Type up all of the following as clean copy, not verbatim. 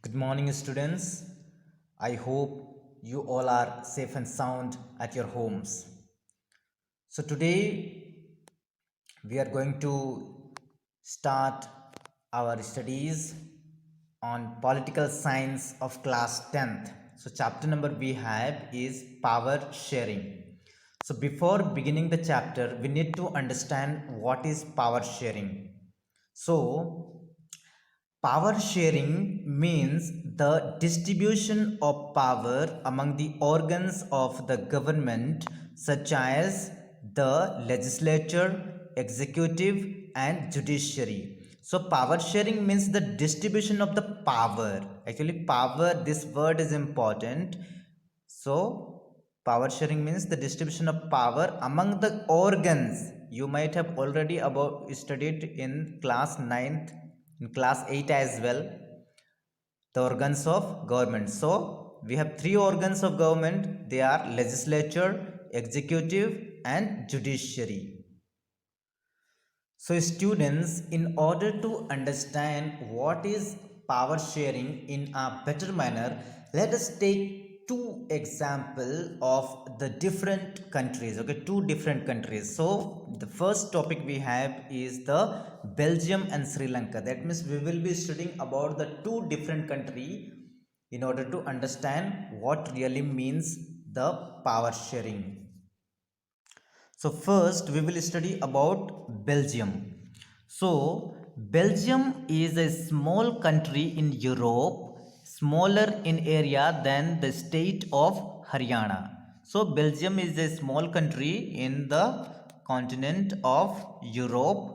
Good morning, students. I hope you all are safe and sound at your homes. So, today we are going to start our studies on political science of class 10th. So, chapter number we have is power sharing. So, before beginning the chapter, we need to understand what is power sharing. So, power sharing means the distribution of power among the organs of the government, such as the legislature, executive, and judiciary. So, power sharing means the distribution of the power. Actually, power, this word is important. So, power sharing means the distribution of power among the organs. You might have already about studied in class ninth, in class 8 as well, the organs of government. So we have three organs of government. They are legislature, executive, and judiciary. So students, in order to understand what is power sharing in a better manner, let us take two example of the different countries. Okay, two different countries. So the first topic we have is the Belgium and Sri Lanka. That means we will be studying about the two different country in order to understand what really means the power sharing. So first we will study about Belgium. So Belgium is a small country in Europe, smaller in area than the state of Haryana. So Belgium is a small country in the continent of Europe,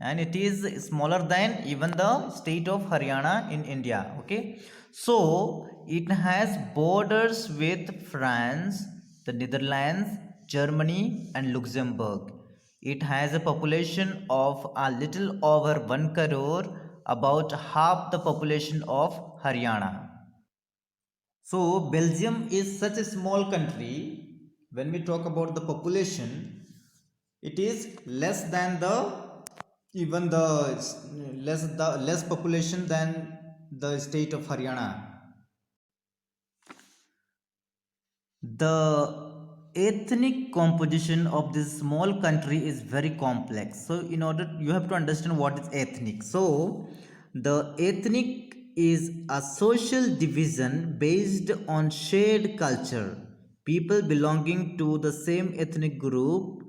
and it is smaller than even the state of Haryana in India. Okay, so it has borders with France, the Netherlands, Germany, and Luxembourg. It has a population of a little over 1 crore, about half the population of Haryana. So Belgium is such a small country. When we talk about the population, it is less than the even the less population than the state of Haryana. The ethnic composition of this small country is very complex. So in order, you have to understand what is ethnic. So the ethnic is a social division based on shared culture. People belonging to the same ethnic group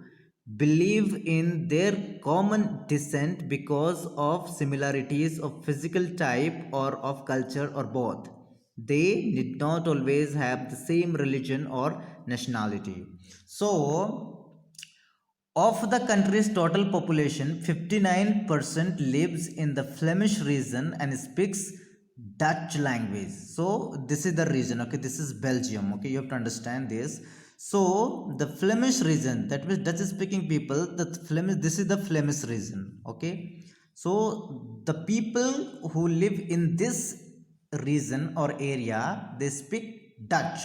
believe in their common descent because of similarities of physical type or of culture or both. They did not always have the same religion or nationality. So, of the country's total population, 59% lives in the Flemish region and speaks Dutch language. So, this is the region, okay, this is Belgium, okay, you have to understand this. So, the Flemish region, that means Dutch speaking people, this is the Flemish region, okay. So, the people who live in this region or area, they speak Dutch.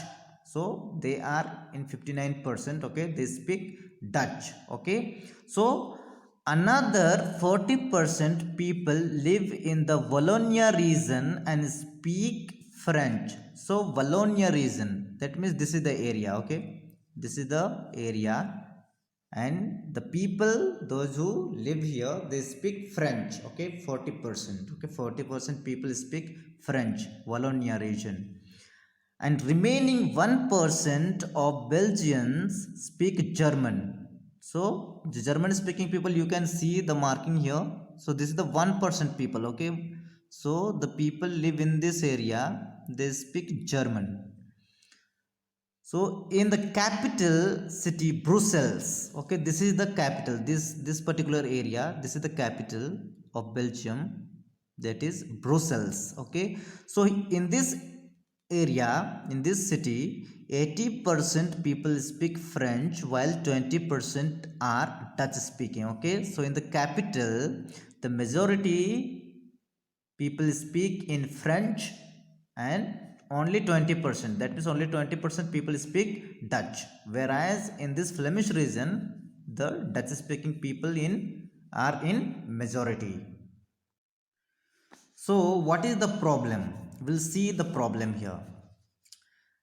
So they are in 59%, okay, they speak Dutch. Okay, so another 40% people live in the Wallonia region and speak French. So Wallonia region, that means this is the area. Okay, this is the area, and the people, those who live here, they speak French. Okay, 40%. Okay, 40% people speak French, Wallonia region, and remaining 1% of Belgians speak German. So the German speaking people, you can see the marking here. So this is the 1% people. Okay, so the people live in this area, they speak German. So in the capital city Brussels, okay, this is the capital, this particular area, this is the capital of Belgium, that is Brussels. Okay, so in this area, in this city, 80% people speak French while 20% are Dutch speaking. Okay, so in the capital, the majority people speak in French, and only 20%, that means only 20% people speak Dutch, whereas in this Flemish region, the Dutch speaking people in are in majority. So what is the problem? we'll see the problem here.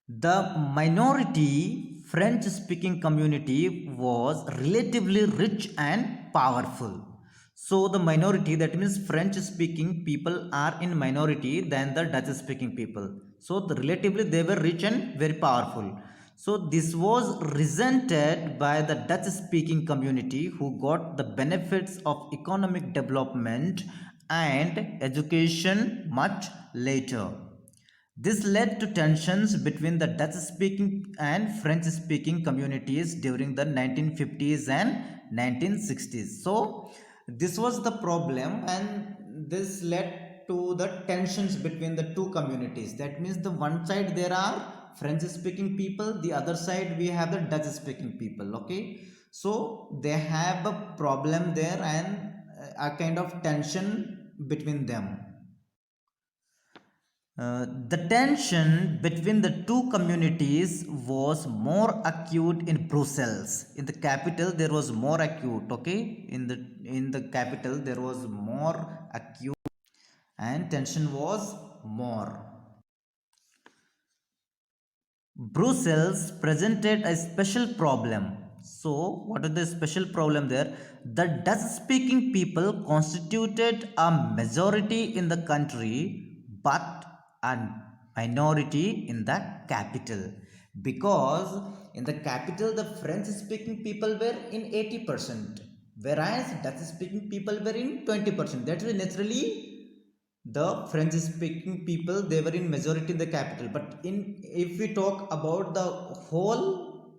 The minority French speaking community was relatively rich and powerful. So the minority, that means French speaking people, are in minority than the Dutch speaking people. So relatively they were rich and very powerful. So this was resented by the Dutch speaking community, who got the benefits of economic development and education much later. This led to tensions between the Dutch speaking and French speaking communities during the 1950s and 1960s. So, this was the problem, and this led to the tensions between the two communities. That means, the one side there are French speaking people, the other side we have the Dutch speaking people. Okay, so they have a problem there and a kind of tension between them. The tension between the two communities was more acute in Brussels. In the capital, there was more acute. Okay, in the capital, there was more acute, and tension was more. Brussels presented a special problem. So, what is the special problem there? The Dutch speaking people constituted a majority in the country but a minority in the capital. Because in the capital, the French speaking people were in 80%, whereas Dutch speaking people were in 20%. That is naturally the French speaking people, they were in majority in the capital. But in if we talk about the whole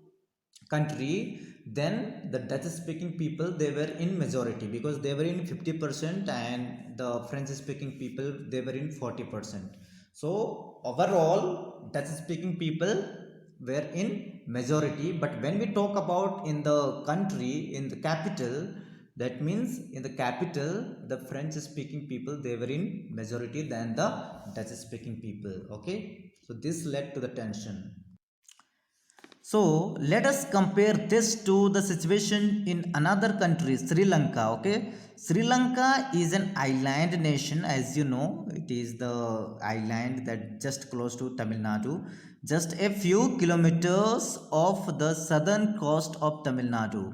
country, then the Dutch speaking people, they were in majority because they were in 50% and the French speaking people, they were in 40%. So overall Dutch speaking people were in majority. But when we talk about in the country, in the capital, that means in the capital, the French speaking people, they were in majority than the Dutch speaking people. Okay, so this led to the tension. So let us compare this to the situation in another country, Sri Lanka. Okay, Sri Lanka is an island nation, as you know. It is the island that just close to Tamil Nadu, just a few kilometers off the southern coast of Tamil Nadu.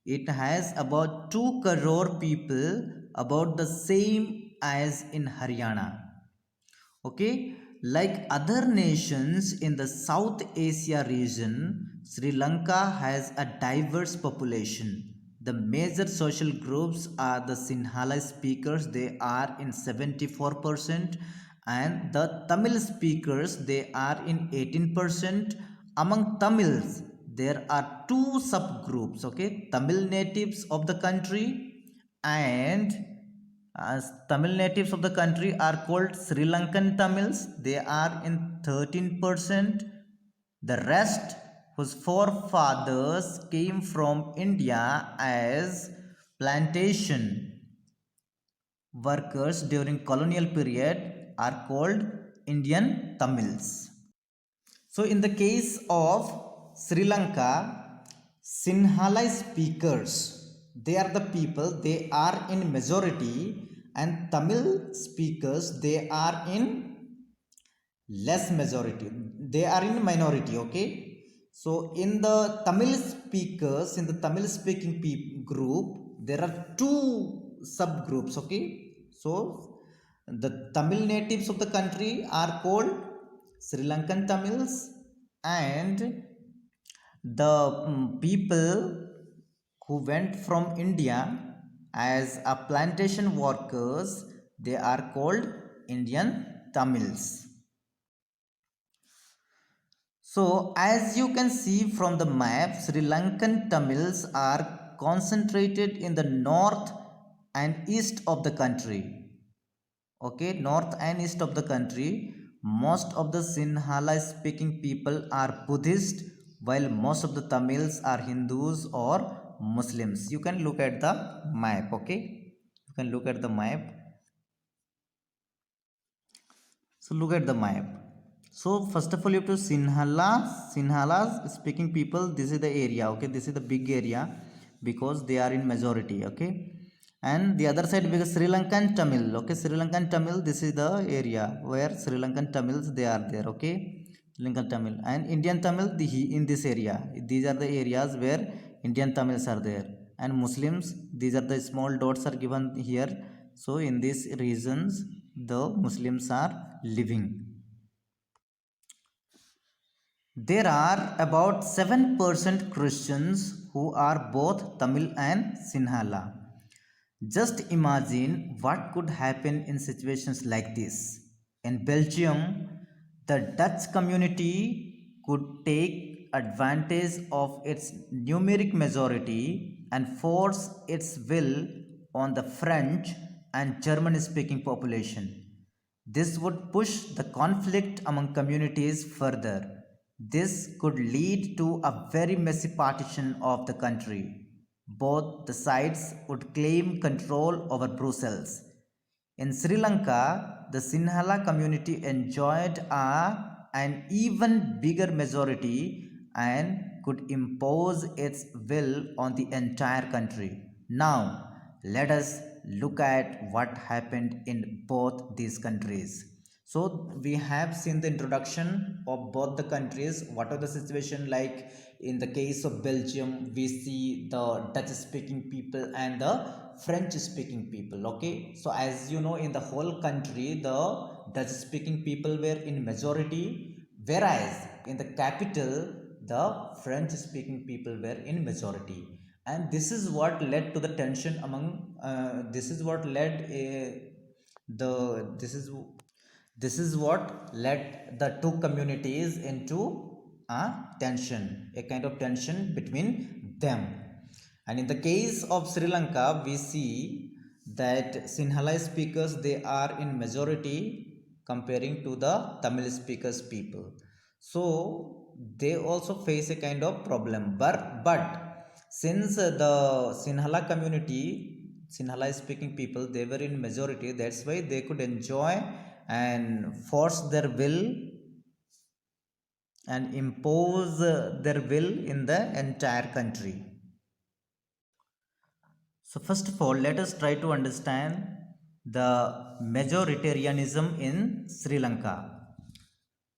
It has about 2 crore people, about the same as in Haryana. Okay, like other nations in the South Asia region, Sri Lanka has a diverse population. The major social groups are the Sinhala speakers, they are in 74%, and the Tamil speakers, they are in 18%. Among Tamils, there are two subgroups. Okay, Tamil natives of the country and as Tamil natives of the country are called Sri Lankan Tamils. They are in 13%. The rest, whose forefathers came from India as plantation workers during colonial period, are called Indian Tamils. So in the case of Sri Lanka, Sinhala speakers, they are the people, they are in majority, and Tamil speakers, they are in less majority. They are in minority. Okay. So in the Tamil speakers, in the Tamil speaking group, there are two subgroups. Okay. So the Tamil natives of the country are called Sri Lankan Tamils, and the people who went from India as a plantation workers, they are called Indian Tamils. So as you can see from the map, Sri Lankan Tamils are concentrated in the north and east of the country. Okay, north and east of the country. Most of the Sinhala speaking people are Buddhist, while most of the Tamils are Hindus or Muslims. You can look at the map. Okay, you can look at the map. So look at the map. So first of all, you have to Sinhala speaking people. This is the area. Okay, this is the big area because they are in majority. Okay, and the other side because Sri Lankan Tamil. Okay, Sri Lankan Tamil, this is the area where Sri Lankan Tamils they are there. Okay, Sri Lankan Tamil and Indian Tamil in this area, these are the areas where Indian Tamils are there, and Muslims, these are the small dots are given here. So in these regions the Muslims are living. There are about 7% Christians who are both Tamil and Sinhala. Just imagine what could happen in situations like this. In Belgium, the Dutch community could take advantage of its numeric majority and force its will on the French and German speaking population. This would push the conflict among communities further. This could lead to a very messy partition of the country. Both the sides would claim control over Brussels. In Sri Lanka, the Sinhala community enjoyed an even bigger majority and could impose its will on the entire country. Now, let us look at what happened in both these countries. So, we have seen the introduction of both the countries. What are the situation like in the case of Belgium? We see the Dutch speaking people and the French speaking people. Okay, so as you know, in the whole country, the Dutch speaking people were in majority, whereas in the capital, the French speaking people were in majority, and this is what led to the tension among. This is what led the this is what led the two communities into a tension, a kind of tension between them. And in the case of Sri Lanka, we see that Sinhala speakers they are in majority comparing to the Tamil speakers people. So they also face a kind of problem. But since the Sinhala community, Sinhala speaking people, they were in majority, that's why they could enjoy and force their will and impose their will in the entire country. So first of all, let us try to understand the majoritarianism in Sri Lanka.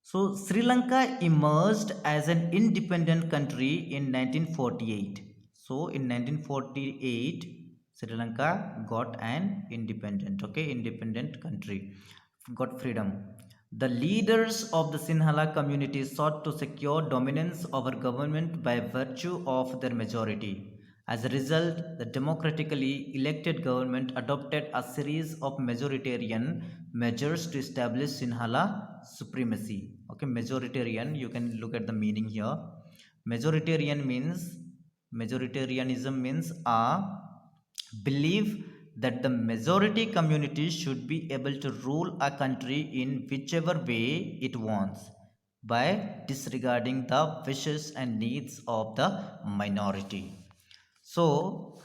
So Sri Lanka emerged as an independent country in 1948. So in 1948, Sri Lanka got an independent country, got freedom. The leaders of the Sinhala community sought to secure dominance over government by virtue of their majority. As a result, the democratically elected government adopted a series of majoritarian measures to establish Sinhala supremacy. Okay, majoritarian, you can look at the meaning here. Majoritarianism means a belief that the majority community should be able to rule a country in whichever way it wants by disregarding the wishes and needs of the minority. So,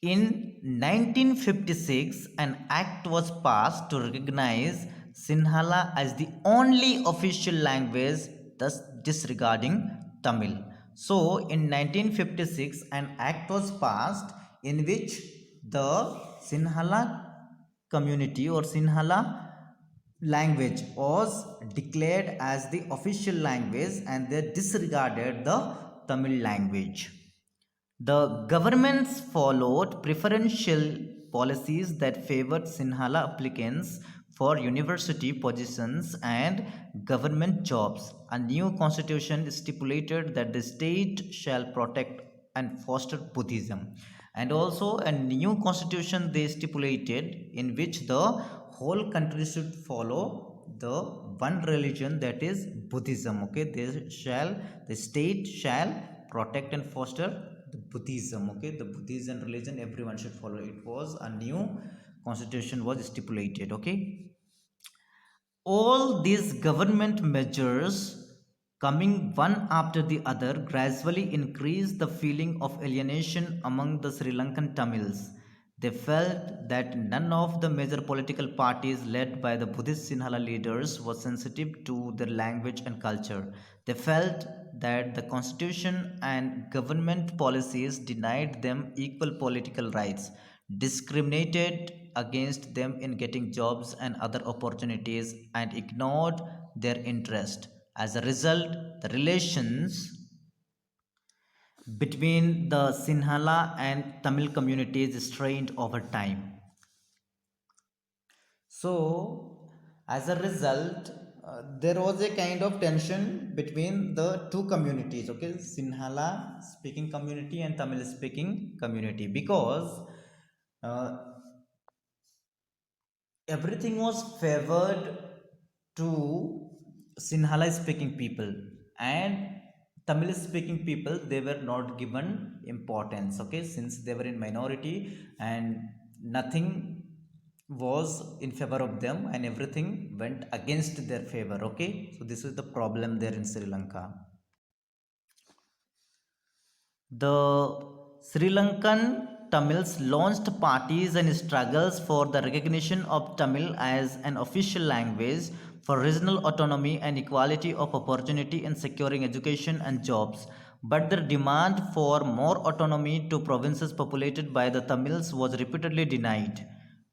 in 1956, an act was passed to recognize Sinhala as the only official language, thus disregarding Tamil. So, in 1956, an act was passed in which the Sinhala community or Sinhala language was declared as the official language and they disregarded the Tamil language. The governments followed preferential policies that favored Sinhala applicants for university positions and government jobs. A new constitution stipulated that the state shall protect and foster Buddhism. And also a new constitution they stipulated in which the whole country should follow the one religion, that is Buddhism. Okay, the state shall protect and foster the Buddhism. Okay, the Buddhism religion everyone should follow. It was a new constitution was stipulated. Okay, all these government measures coming one after the other gradually increased the feeling of alienation among the Sri Lankan Tamils. They felt that none of the major political parties led by the Buddhist Sinhala leaders was sensitive to their language and culture. They felt that the constitution and government policies denied them equal political rights. discriminated against them in getting jobs and other opportunities, and ignored their interest. As a result, the relations between the Sinhala and Tamil communities strained over time. So, as a result, there was a kind of tension between the two communities, okay, Sinhala speaking community and Tamil speaking community, because uh, everything was favored to Sinhala speaking people, and Tamil speaking people they were not given importance, okay, since they were in minority and nothing was in favor of them and everything went against their favor, okay. So this is the problem there in Sri Lanka. The Sri Lankan Tamils launched parties and struggles for the recognition of Tamil as an official language, for regional autonomy and equality of opportunity in securing education and jobs. But their demand for more autonomy to provinces populated by the Tamils was repeatedly denied.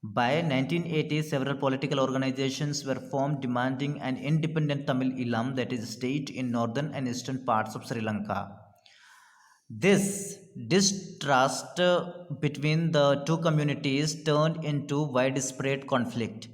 By 1980, several political organizations were formed demanding an independent Tamil Ilam, that is, state in northern and eastern parts of Sri Lanka. This distrust between the two communities turned into widespread conflict.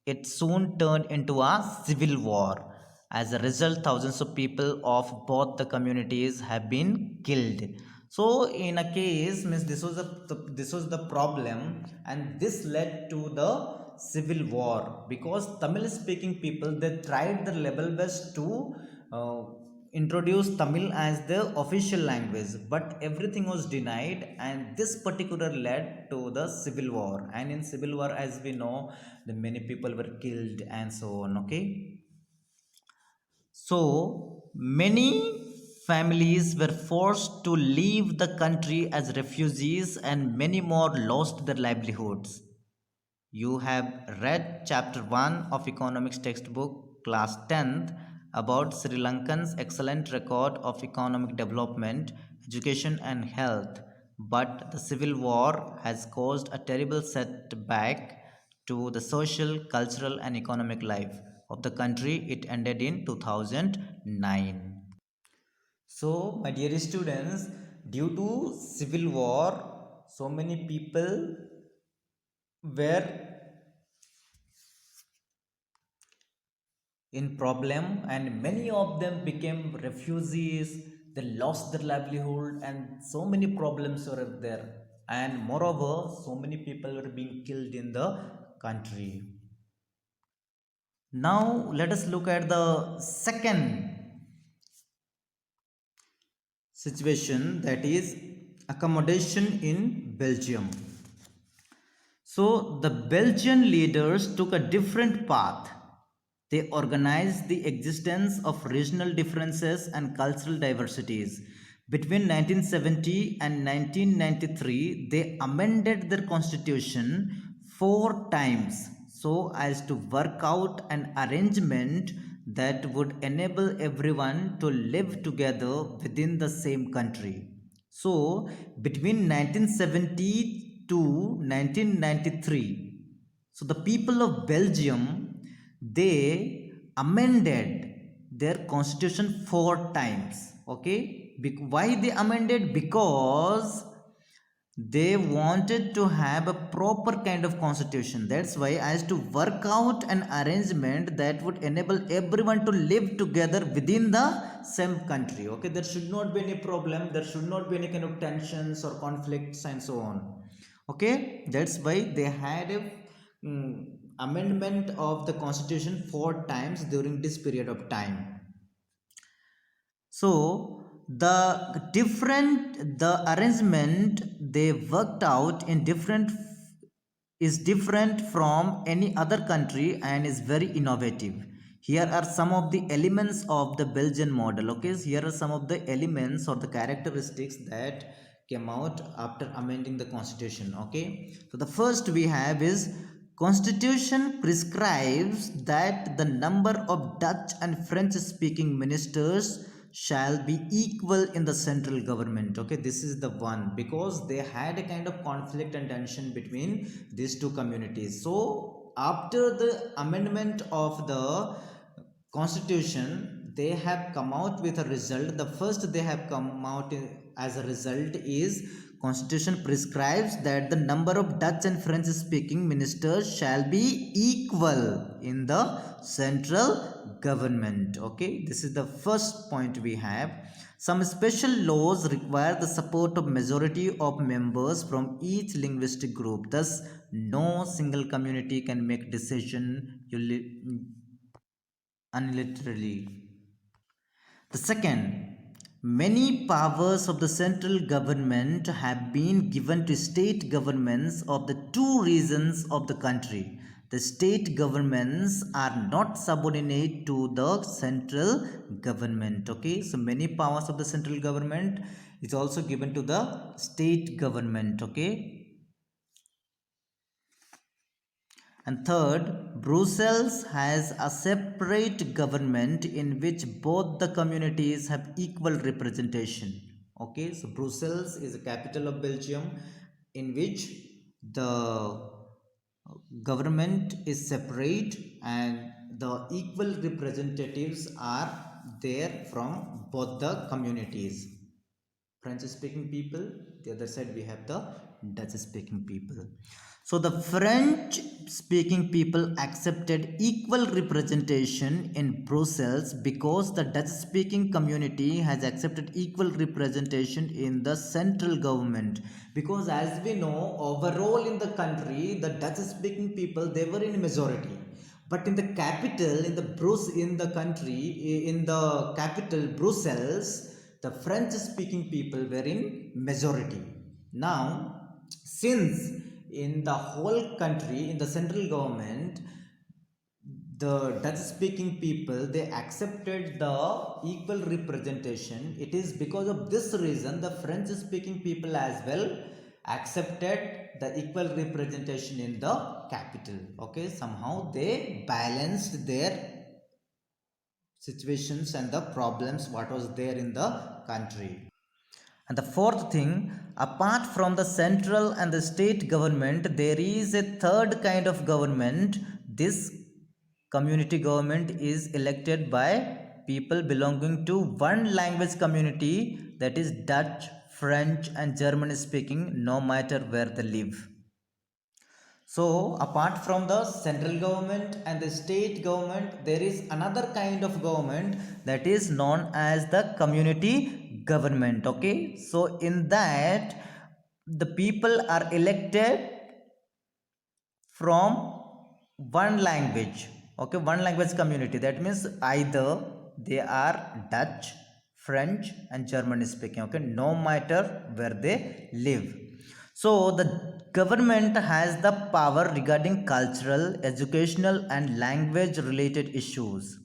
It soon turned into a civil war. As a result, thousands of people of both the communities have been killed. So, in a case, means this was the problem, and this led to the civil war because Tamil-speaking people they tried their level best to uh, introduce Tamil as the official language, but everything was denied, and this particular led to the civil war. And in civil war, as we know, the many people were killed and so on. Okay, so many families were forced to leave the country as refugees, and many more lost their livelihoods. You have read chapter 1 of economics textbook class 10th about Sri Lankan's excellent record of economic development, education and health, but the civil war has caused a terrible setback to the social, cultural and economic life of the country. It ended in 2009. So, my dear students, due to civil war, so many people were in problem and many of them became refugees. They lost their livelihood and so many problems were there, and moreover so many people were being killed in the country. Now let us look at the second situation, that is accommodation in Belgium. So the Belgian leaders took a different path. They organized the existence of regional differences and cultural diversities. Between 1970 and 1993, they amended their constitution 4 times so as to work out an arrangement that would enable everyone to live together within the same country. So, between 1970 to 1993, so the people of Belgium they amended their constitution 4 times. Okay, why they amended? Because they wanted to have a proper kind of constitution. That's why as to work out an arrangement that would enable everyone to live together within the same country. Okay, there should not be any problem, there should not be any kind of tensions or conflicts and so on. Okay, that's why they had a amendment of the constitution 4 times during this period of time. So the arrangement they worked out in different is different from any other country and is very innovative. Here are some of the elements of the Belgian model. Okay, so here are some of the elements or the characteristics that came out after amending the constitution. Okay, so the first we have is constitution prescribes that the number of Dutch and French speaking ministers shall be equal in the central government. Okay, this is the one, because they had a kind of conflict and tension between these two communities. So after the amendment of the constitution, they have come out with a result. The first they have come out as a result is, constitution prescribes that the number of Dutch and French speaking ministers shall be equal in the central government. Okay, this is the first point we have. Some special laws require the support of majority of members from each linguistic group. Thus no single community can make decision unilaterally. The second, many powers of the central government have been given to state governments of the two regions of the country. The state governments are not subordinate to the central government. Okay, so many powers of the central government is also given to the state government. Okay, and third, Brussels has a separate government in which both the communities have equal representation. Okay, so Brussels is the capital of Belgium, in which the government is separate and the equal representatives are there from both the communities. French speaking people, the other side we have the Dutch speaking people. So the French speaking people accepted equal representation in Brussels because the Dutch speaking community has accepted equal representation in the central government. Because as we know, overall in the country, the Dutch speaking people, they were in majority. But in the capital, in the country, in the capital Brussels, the French speaking people were in majority. Now, since in the whole country, in the central government, the Dutch speaking people, they accepted the equal representation. It is because of this reason the French speaking people as well accepted the equal representation in the capital. Okay, somehow they balanced their situations and the problems what was there in the country. And the fourth thing, apart from the central and the state government, there is a third kind of government. This community government is elected by people belonging to one language community, that is Dutch, French, and German speaking, no matter where they live. So, apart from the central government and the state government, there is another kind of government that is known as the community government. Okay, so in that, the people are elected from one language. Okay, one language community. That means either they are Dutch, French, and German speaking. Okay, no matter where they live. So the government has the power regarding cultural, educational, and language related issues.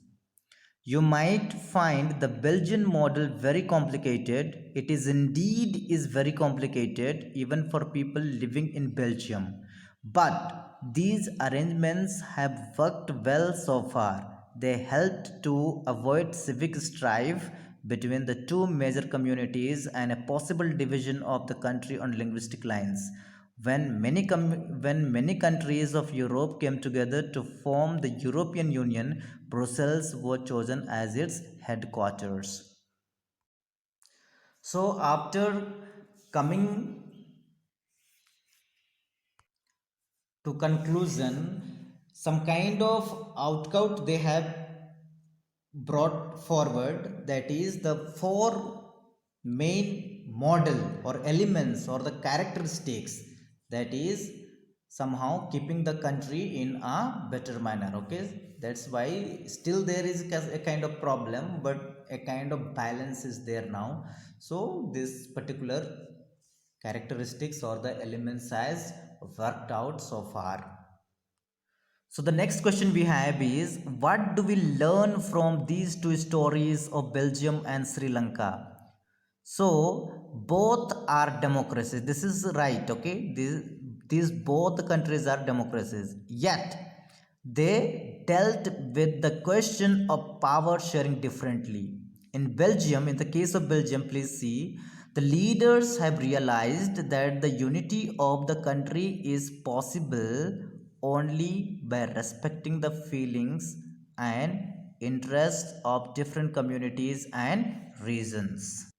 You might find the Belgian model very complicated. It is indeed is very complicated even for people living in Belgium. But these arrangements have worked well so far. They helped to avoid civic strife between the two major communities and a possible division of the country on linguistic lines. When many countries of Europe came together to form the European Union, Brussels was chosen as its headquarters. So, after coming to conclusion, some kind of outcome they have brought forward, that is the four main model or elements or the characteristics that is somehow keeping the country in a better manner. Okay, that's why still there is a kind of problem, but a kind of balance is there now. So this particular characteristics or the elements has worked out so far. So the next question we have is, what do we learn from these two stories of Belgium and Sri Lanka? So both are democracies. This is right, okay? These both countries are democracies. Yet they dealt with the question of power sharing differently. In Belgium, in the case of Belgium, please see, the leaders have realized that the unity of the country is possible only by respecting the feelings and interests of different communities and regions.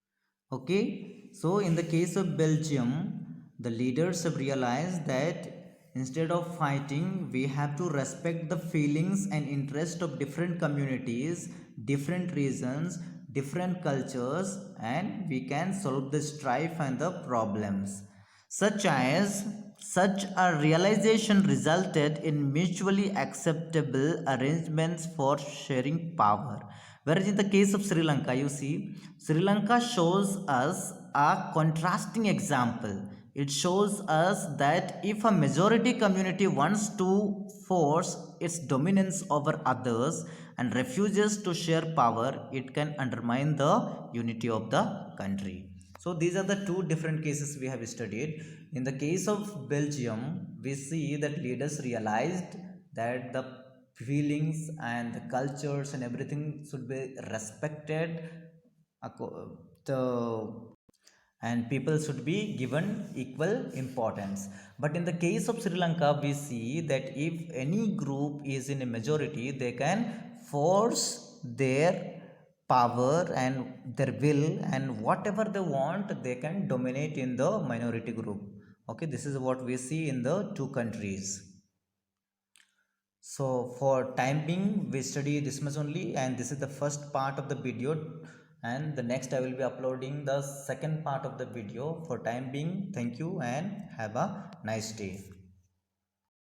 Okay, so in the case of Belgium, the leaders have realized that instead of fighting, we have to respect the feelings and interest of different communities, different regions, different cultures, and we can solve the strife and the problems. Such a realization resulted in mutually acceptable arrangements for sharing power. Whereas in the case of Sri Lanka, you see, Sri Lanka shows us a contrasting example. It shows us that if a majority community wants to force its dominance over others and refuses to share power, it can undermine the unity of the country. So these are the two different cases we have studied. In the case of Belgium, we see that leaders realized that the feelings and the cultures and everything should be respected. The and people should be given equal importance. But in the case of Sri Lanka, we see that if any group is in a majority, they can force their power and their will, and whatever they want they can dominate in the minority group. Okay, this is what we see in the two countries. So for time being, we study this much only, and this is the first part of the video, and the next I will be uploading the second part of the video. For time being, thank you and have a nice day.